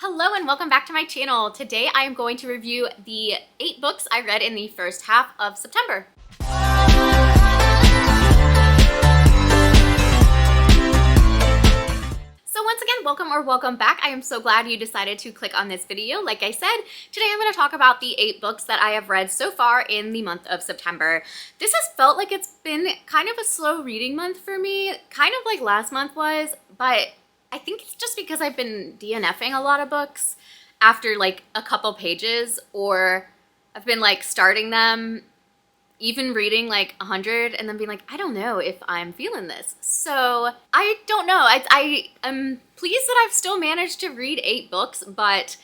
Hello and welcome back to my channel. Today I am going to review the 8 books I read in the first half of September. So once again, welcome back. I am so glad you decided to click on this video. Like I said, today I'm going to talk about the 8 books that I have read so far in the month of September. This has felt like it's been kind of a slow reading month for me, kind of like last month was, but I think it's just because I've been DNFing a lot of books after like a couple pages, or I've been like starting them, even reading like 100 and then being like, I don't know if I'm feeling this. So I don't know. I am pleased that I've still managed to read 8 books, but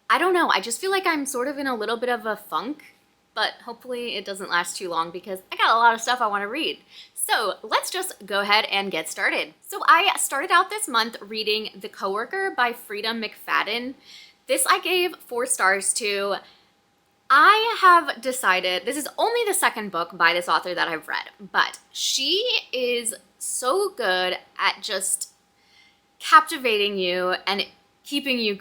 I don't know. I just feel like I'm sort of in a little bit of a funk, but hopefully it doesn't last too long because I got a lot of stuff I want to read. So let's just go ahead and get started. So I started out this month reading The Coworker by Frida McFadden. This I gave 4 stars to. I have decided, this is only the second book by this author that I've read, but she is so good at just captivating you and keeping you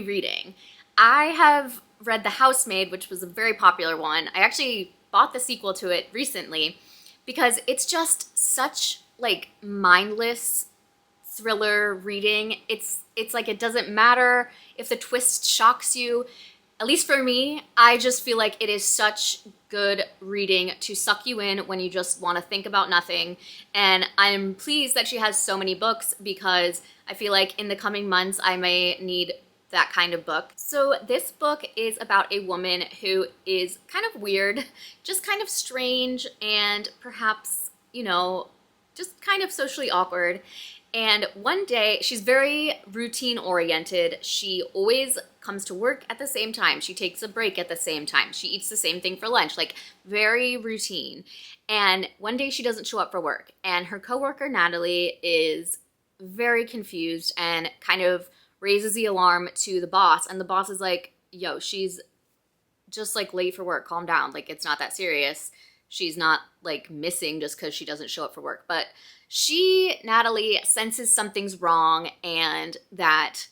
reading. I have read The Housemaid, which was a very popular one. I actually bought the sequel to it recently because it's just such like mindless thriller reading. It's like it doesn't matter if the twist shocks you. At least for me, I just feel like it is such good reading to suck you in when you just want to think about nothing. And I'm pleased that she has so many books because I feel like in the coming months I may need that kind of book. So this book is about a woman who is kind of weird, just kind of strange, and perhaps, you know, just kind of socially awkward. And one day, she's very routine oriented. She always comes to work at the same time. She takes a break at the same time. She eats the same thing for lunch, like very routine. And one day she doesn't show up for work. And her coworker, Natalie, is very confused and kind of raises the alarm to the boss. And the boss is like, yo, she's just like late for work. Calm down. Like, it's not that serious. She's not like missing just because she doesn't show up for work. But Natalie, senses something's wrong and that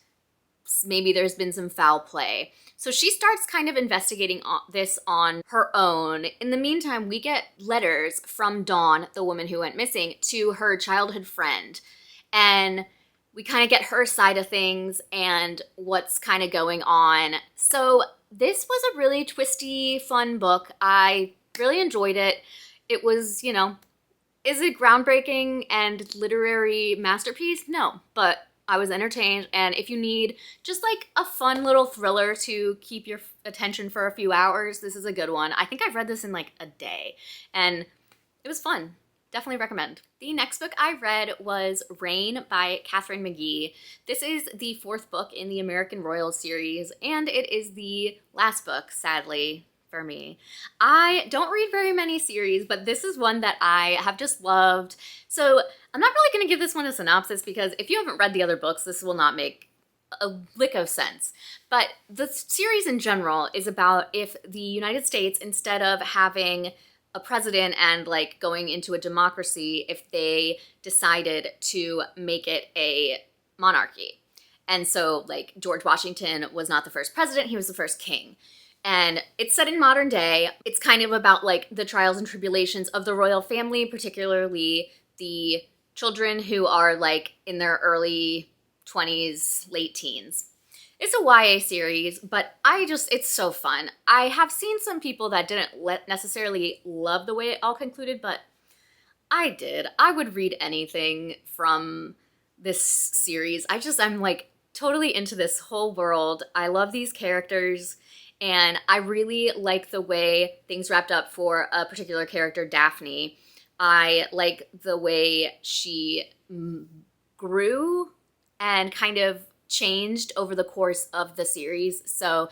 maybe there's been some foul play. So she starts kind of investigating this on her own. In the meantime, we get letters from Dawn, the woman who went missing, to her childhood friend. And we kind of get her side of things and what's kind of going on. So this was a really twisty, fun book. I really enjoyed it. It was, you know, is it groundbreaking and literary masterpiece? No, but I was entertained. And if you need just like a fun little thriller to keep your attention for a few hours, this is a good one. I think I've read this in like a day and it was fun. Definitely recommend. The next book I read was Rain by Katharine McGee. This is the 4th book in the American Royal series, and it is the last book, sadly, for me. I don't read very many series, but this is one that I have just loved. So I'm not really going to give this one a synopsis because if you haven't read the other books, this will not make a lick of sense. But the series in general is about if the United States, instead of having a president and like going into a democracy, if they decided to make it a monarchy. And so like George Washington was not the first president, he was the first king. And it's set in modern day. It's kind of about like the trials and tribulations of the royal family, particularly the children who are like in their early 20s, late teens. It's a YA series, but it's so fun. I have seen some people that didn't necessarily love the way it all concluded, but I did. I would read anything from this series. I'm like totally into this whole world. I love these characters, and I really like the way things wrapped up for a particular character, Daphne. I like the way she grew and kind of changed over the course of the series. So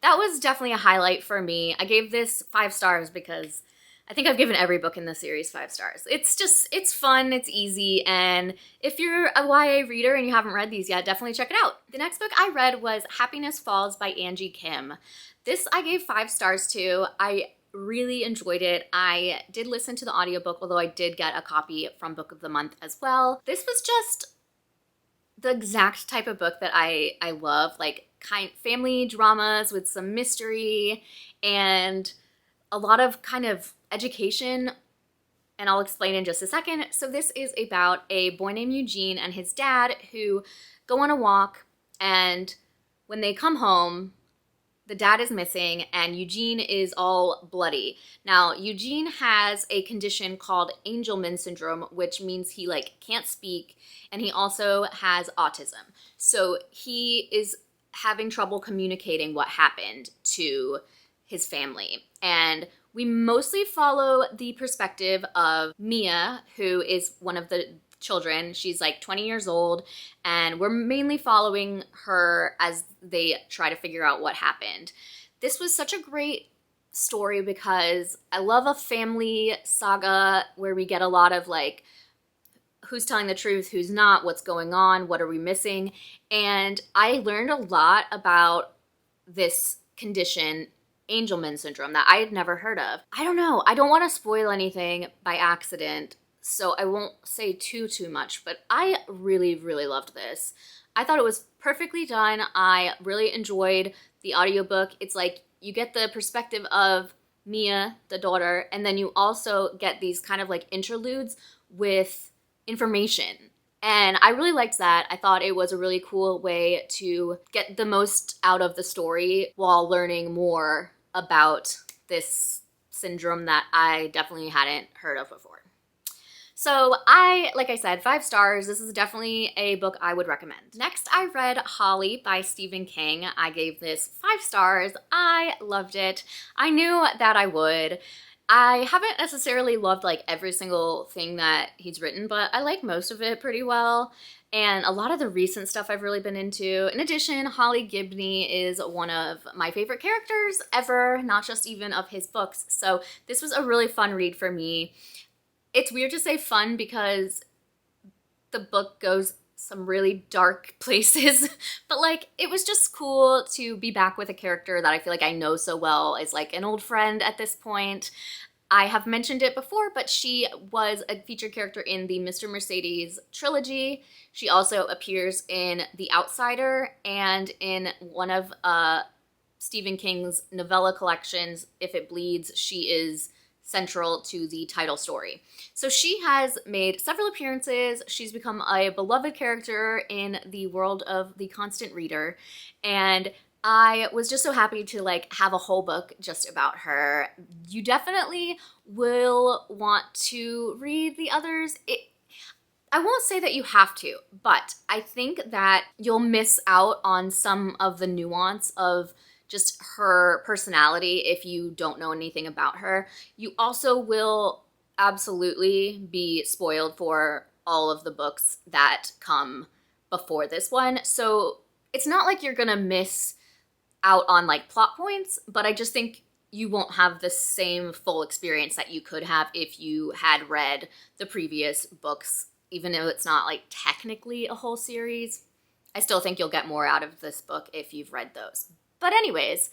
that was definitely a highlight for me. I gave this 5 stars because I think I've given every book in the series 5 stars. It's fun, it's easy, and if you're a YA reader and you haven't read these yet, definitely check it out. The next book I read was Happiness Falls by Angie Kim. This I gave 5 stars to. I really enjoyed it. I did listen to the audiobook, although I did get a copy from Book of the Month as well. This was just the exact type of book that I love, like family dramas with some mystery and a lot of kind of education, and I'll explain in just a second. So this is about a boy named Eugene and his dad who go on a walk, and when they come home, the dad is missing and Eugene is all bloody. Now, Eugene has a condition called Angelman syndrome, which means he like can't speak, and he also has autism. So he is having trouble communicating what happened to his family. And we mostly follow the perspective of Mia, who is one of the children. She's like 20 years old, and we're mainly following her as they try to figure out what happened. This was such a great story because I love a family saga where we get a lot of like who's telling the truth, who's not, what's going on, what are we missing. And I learned a lot about this condition, Angelman syndrome, that I had never heard of. I don't know. I don't want to spoil anything by accident, so I won't say too much, but I really, really loved this. I thought it was perfectly done. I really enjoyed the audiobook. It's like you get the perspective of Mia, the daughter, and then you also get these kind of like interludes with information. And I really liked that. I thought it was a really cool way to get the most out of the story while learning more about this syndrome that I definitely hadn't heard of before. So like I said, 5 stars. This is definitely a book I would recommend. Next, I read Holly by Stephen King. I gave this 5 stars. I loved it. I knew that I would. I haven't necessarily loved like every single thing that he's written, but I like most of it pretty well. And a lot of the recent stuff I've really been into. In addition, Holly Gibney is one of my favorite characters ever, not just even of his books. So this was a really fun read for me. It's weird to say fun because the book goes some really dark places, but like it was just cool to be back with a character that I feel like I know so well as like an old friend at this point. I have mentioned it before, but she was a featured character in the Mr. Mercedes trilogy. She also appears in The Outsider and in one of Stephen King's novella collections, If It Bleeds. She is central to the title story. So she has made several appearances. She's become a beloved character in the world of The Constant Reader, and I was just so happy to like have a whole book just about her. You definitely will want to read the others. I won't say that you have to, but I think that you'll miss out on some of the nuance of just her personality if you don't know anything about her. You also will absolutely be spoiled for all of the books that come before this one. So it's not like you're gonna miss out on like plot points, but I just think you won't have the same full experience that you could have if you had read the previous books, even though it's not like technically a whole series. I still think you'll get more out of this book if you've read those. But anyways,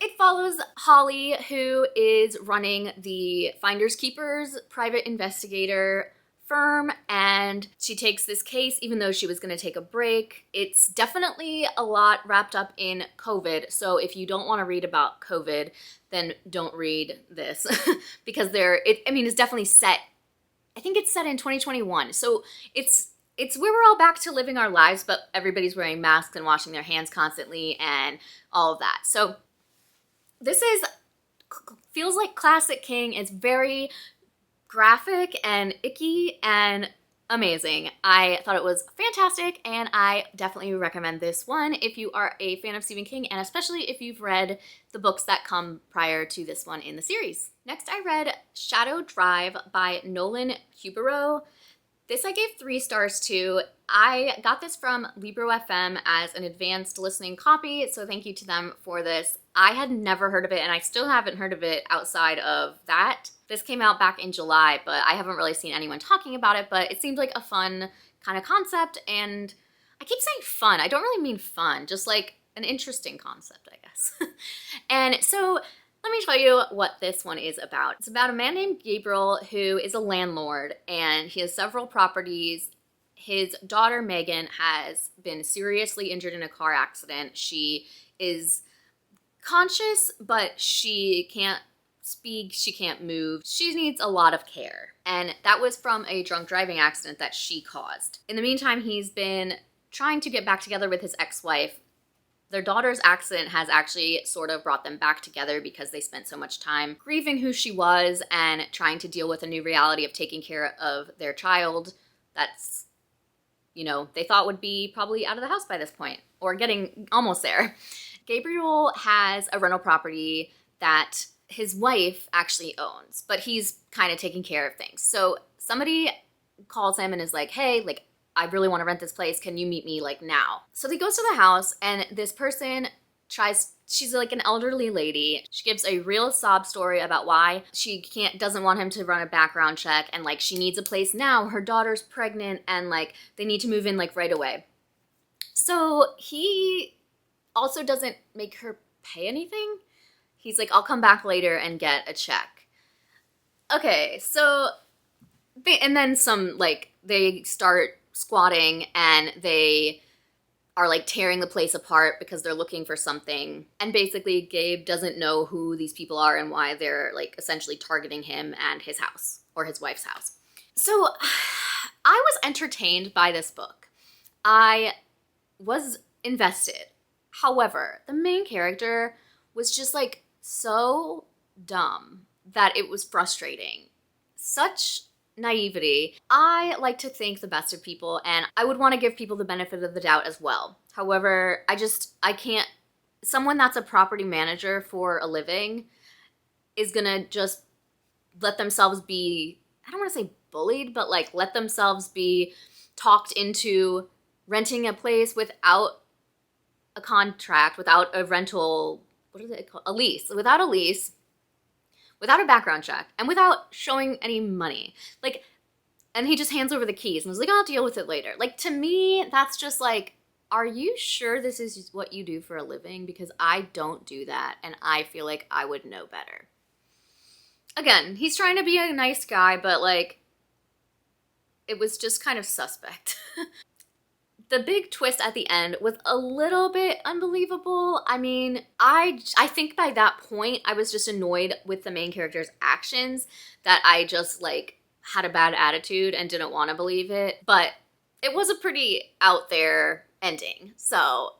it follows Holly, who is running the Finders Keepers private investigator firm, and she takes this case even though she was going to take a break. It's definitely a lot wrapped up in COVID, so if you don't want to read about COVID, then don't read this because it's definitely set, I think it's set in 2021, so it's where we're all back to living our lives, but everybody's wearing masks and washing their hands constantly and all of that. So this feels like classic King. It's very graphic and icky and amazing. I thought it was fantastic, and I definitely recommend this one if you are a fan of Stephen King, and especially if you've read the books that come prior to this one in the series. Next, I read Shadow Drive by Nolan Kubero. This I gave 3 stars to. I got this from Libro FM as an advanced listening copy, so thank you to them for this. I had never heard of it, and I still haven't heard of it outside of that. This came out back in July, but I haven't really seen anyone talking about it, but it seemed like a fun kind of concept, and I keep saying fun. I don't really mean fun, just like an interesting concept, I guess. And so let me tell you what this one is about. It's about a man named Gabriel who is a landlord, and he has several properties. his daughter Megan has been seriously injured in a car accident. She is conscious, but she can't speak, she can't move. She needs a lot of care. And that was from a drunk driving accident that she caused. In the meantime, he's been trying to get back together with his ex-wife. Their daughter's accident has actually sort of brought them back together because they spent so much time grieving who she was and trying to deal with a new reality of taking care of their child that's, you know, they thought would be probably out of the house by this point, or getting almost there. Gabriel has a rental property that his wife actually owns, but he's kind of taking care of things. So somebody calls him and is like, hey, like, I really want to rent this place. Can you meet me like now? So he goes to the house and this person she's like an elderly lady. She gives a real sob story about why she doesn't want him to run a background check, and like she needs a place now. Her daughter's pregnant and like they need to move in like right away. So he also doesn't make her pay anything. He's like, I'll come back later and get a check. Okay, so then they start squatting and they are like tearing the place apart because they're looking for something. And basically Gabe doesn't know who these people are and why they're like essentially targeting him and his house, or his wife's house. So I was entertained by this book. I was invested. However, the main character was just like so dumb that it was frustrating. Such naivety. I like to think the best of people, and I would want to give people the benefit of the doubt as well. However, I can't, someone that's a property manager for a living is gonna just let themselves be, I don't want to say bullied, but like let themselves be talked into renting a place without a contract, without a rental, what is it called? A lease. Without a lease, without a background check, and without showing any money. Like, and he just hands over the keys and was like, I'll deal with it later. Like, to me, that's just like, are you sure this is what you do for a living? Because I don't do that, and I feel like I would know better. Again, he's trying to be a nice guy, but like, it was just kind of suspect. The big twist at the end was a little bit unbelievable. I mean, I think by that point, I was just annoyed with the main character's actions that I just like had a bad attitude and didn't want to believe it. But it was a pretty out there ending. So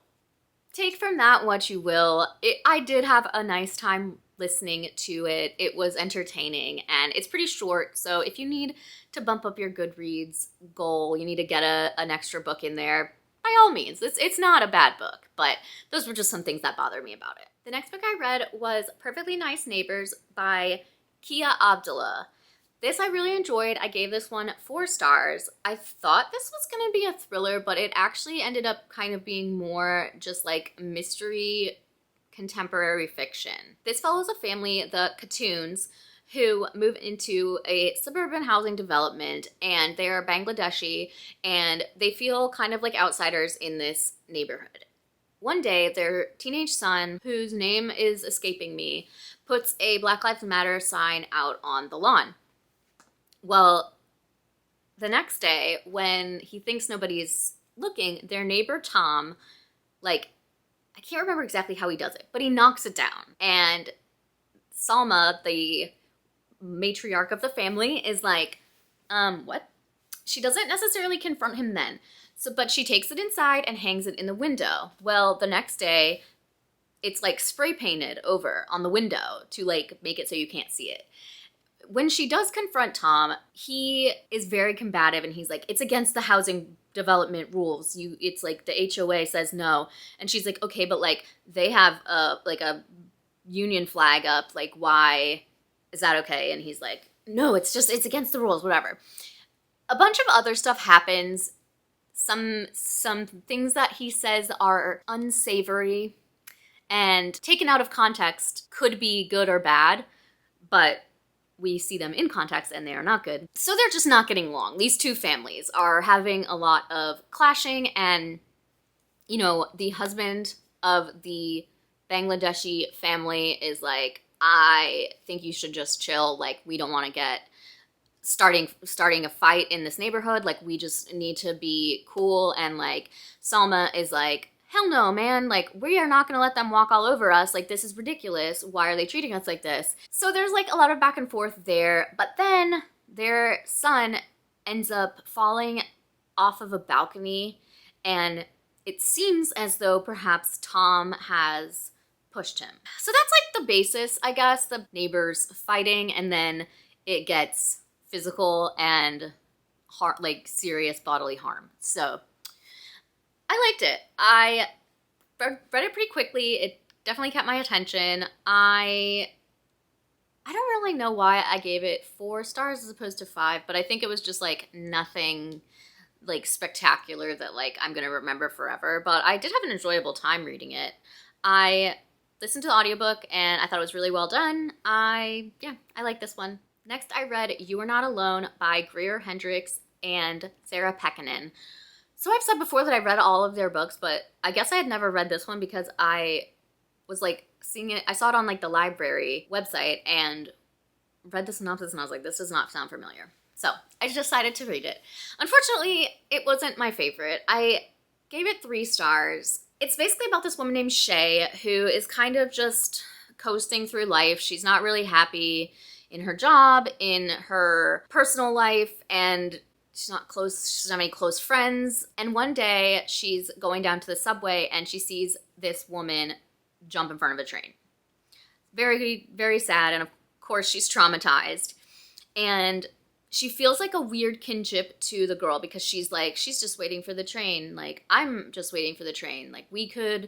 take from that what you will. I did have a nice time listening to it. It was entertaining and it's pretty short. So if you need to bump up your Goodreads goal, you need to get an extra book in there, by all means. It's not a bad book, but those were just some things that bothered me about it. The next book I read was Perfectly Nice Neighbors by Kia Abdullah. This I really enjoyed. I gave this one 4 stars. I thought this was going to be a thriller, but it actually ended up kind of being more just like mystery contemporary fiction. This follows a family, the Khatoons, who move into a suburban housing development, and they are Bangladeshi, and they feel kind of like outsiders in this neighborhood. One day, their teenage son, whose name is escaping me, puts a Black Lives Matter sign out on the lawn. Well, the next day, when he thinks nobody's looking, their neighbor Tom, like, I can't remember exactly how he does it, but he knocks it down. And Salma, the matriarch of the family, is like, what? She doesn't necessarily confront him then. But she takes it inside and hangs it in the window. Well, the next day, it's like spray painted over on the window to like make it so you can't see it. When she does confront Tom, he is very combative and he's like, it's against the housing development rules. It's like the HOA says no. And she's like, okay, but like they have a union flag up. Like, why is that okay? And he's like, no, it's against the rules, whatever. A bunch of other stuff happens. Some things that he says are unsavory and taken out of context could be good or bad, but we see them in context and they are not good. So they're just not getting along. These two families are having a lot of clashing, and, you know, the husband of the Bangladeshi family is like, I think you should just chill. Like, we don't want to get starting a fight in this neighborhood. Like, we just need to be cool. And like, Salma is like, hell no, man. Like, we are not going to let them walk all over us. Like, this is ridiculous. Why are they treating us like this? So there's like a lot of back and forth there. But then their son ends up falling off of a balcony, and it seems as though perhaps Tom has pushed him. So that's like the basis, I guess, the neighbors fighting, and then it gets physical and like serious bodily harm. So I liked it. I read it pretty quickly. It definitely kept my attention. I don't really know why I gave it 4 stars as opposed to 5, but I think it was just like nothing like spectacular that like I'm gonna remember forever. But I did have an enjoyable time reading it. I listened to the audiobook and I thought it was really well done. I like this one. Next, I read You Are Not Alone by Greer Hendricks and Sarah Pekkanen. So I've said before that I read all of their books, but I guess I had never read this one because I was like seeing it. I saw it on like the library website and read the synopsis and I was like, this does not sound familiar. So I just decided to read it. Unfortunately, it wasn't my favorite. I gave it 3 stars. It's basically about this woman named Shay who is kind of just coasting through life. She's not really happy in her job, in her personal life, and she's not close. She doesn't have any close friends. And one day she's going down to the subway and she sees this woman jump in front of a train. Very, very sad. And of course she's traumatized. And she feels like a weird kinship to the girl because she's like, she's just waiting for the train. Like, I'm just waiting for the train. Like, we could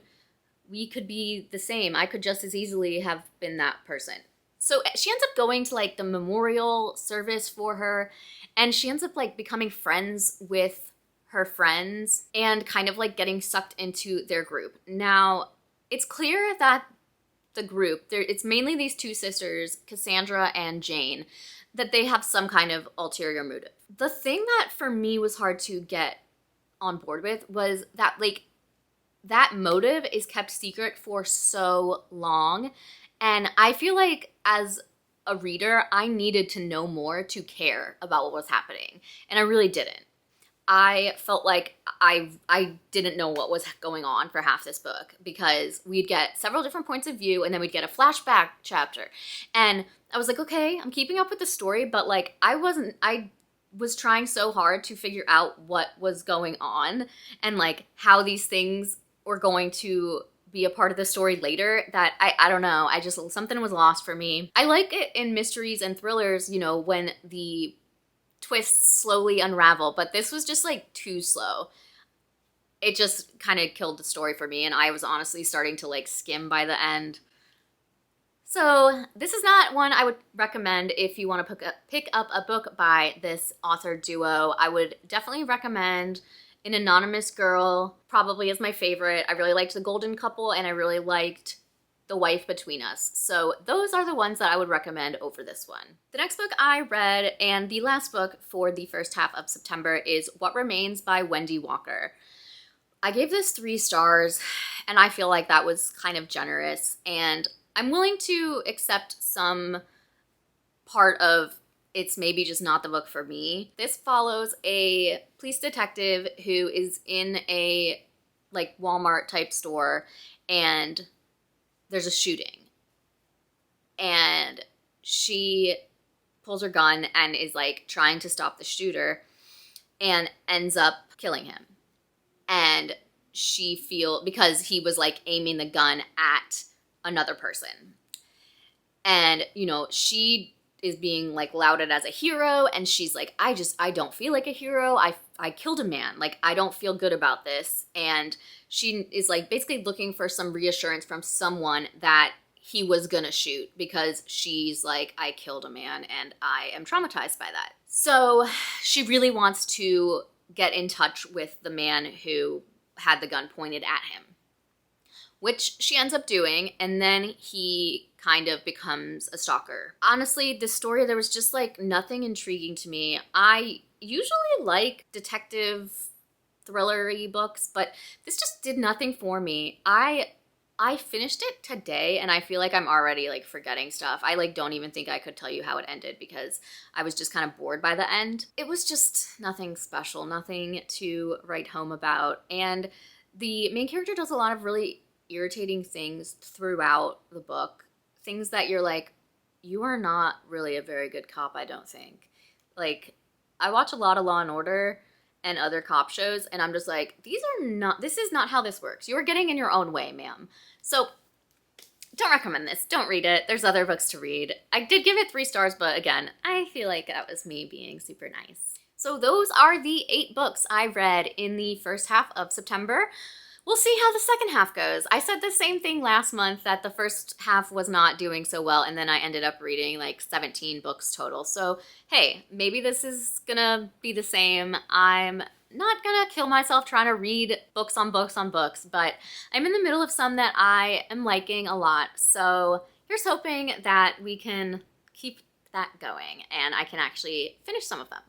be the same. I could just as easily have been that person. So she ends up going to like the memorial service for her, and she ends up like becoming friends with her friends and kind of like getting sucked into their group. Now, it's clear that the group, it's mainly these 2 sisters, Cassandra and Jane, that they have some kind of ulterior motive. The thing that for me was hard to get on board with was that like that motive is kept secret for so long. And I feel like as a reader, I needed to know more to care about what was happening. And I really didn't. I felt like I didn't know what was going on for half this book because we'd get several different points of view and then we'd get a flashback chapter. And I was like, okay, I'm keeping up with the story, but like I was trying so hard to figure out what was going on and like how these things were going to be a part of the story later that I don't know. Something was lost for me. I like it in mysteries and thrillers, you know, when the twists slowly unravel, but this was just like too slow. It just kind of killed the story for me, and I was honestly starting to like skim by the end. So this is not one I would recommend if you want to pick up a book by this author duo. I would definitely recommend An Anonymous Girl, probably is my favorite. I really liked The Golden Couple, and I really liked The Wife Between Us. So those are the ones that I would recommend over this one. The next book I read, and the last book for the first half of September, is What Remains by Wendy Walker. I gave this 3 stars, and I feel like that was kind of generous, and I'm willing to accept some part of it's maybe just not the book for me. This follows a police detective who is in a like Walmart type store, and there's a shooting. And she pulls her gun and is like trying to stop the shooter and ends up killing him. And because he was like aiming the gun at another person. And, you know, she is being like lauded as a hero, and she's like, I don't feel like a hero. I killed a man. Like, I don't feel good about this. And she is like basically looking for some reassurance from someone that he was gonna shoot, because she's like, I killed a man and I am traumatized by that. So she really wants to get in touch with the man who had the gun pointed at him, which she ends up doing, and then he kind of becomes a stalker. Honestly, this story, there was just like nothing intriguing to me. I usually like detective thriller-y books, but this just did nothing for me. I I finished it today and I feel like I'm already like forgetting stuff. I like don't even think I could tell you how it ended because I was just kind of bored by the end. It was just nothing special, nothing to write home about. And the main character does a lot of really irritating things throughout the book. Things that you're like, you are not really a very good cop, I don't think. Like, I watch a lot of Law and Order and other cop shows, and I'm just like, this is not how this works. You are getting in your own way, ma'am. So, don't recommend this. Don't read it. There's other books to read. I did give it 3 stars, but again, I feel like that was me being super nice. So those are the 8 books I read in the first half of September. We'll see how the second half goes. I said the same thing last month, that the first half was not doing so well, and then I ended up reading like 17 books total. So hey, maybe this is gonna be the same. I'm not gonna kill myself trying to read books on books on books, but I'm in the middle of some that I am liking a lot. So here's hoping that we can keep that going and I can actually finish some of them.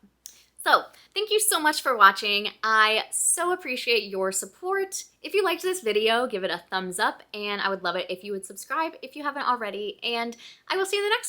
So, thank you so much for watching. I so appreciate your support. If you liked this video, give it a thumbs up, and I would love it if you would subscribe if you haven't already, and I will see you in the next one.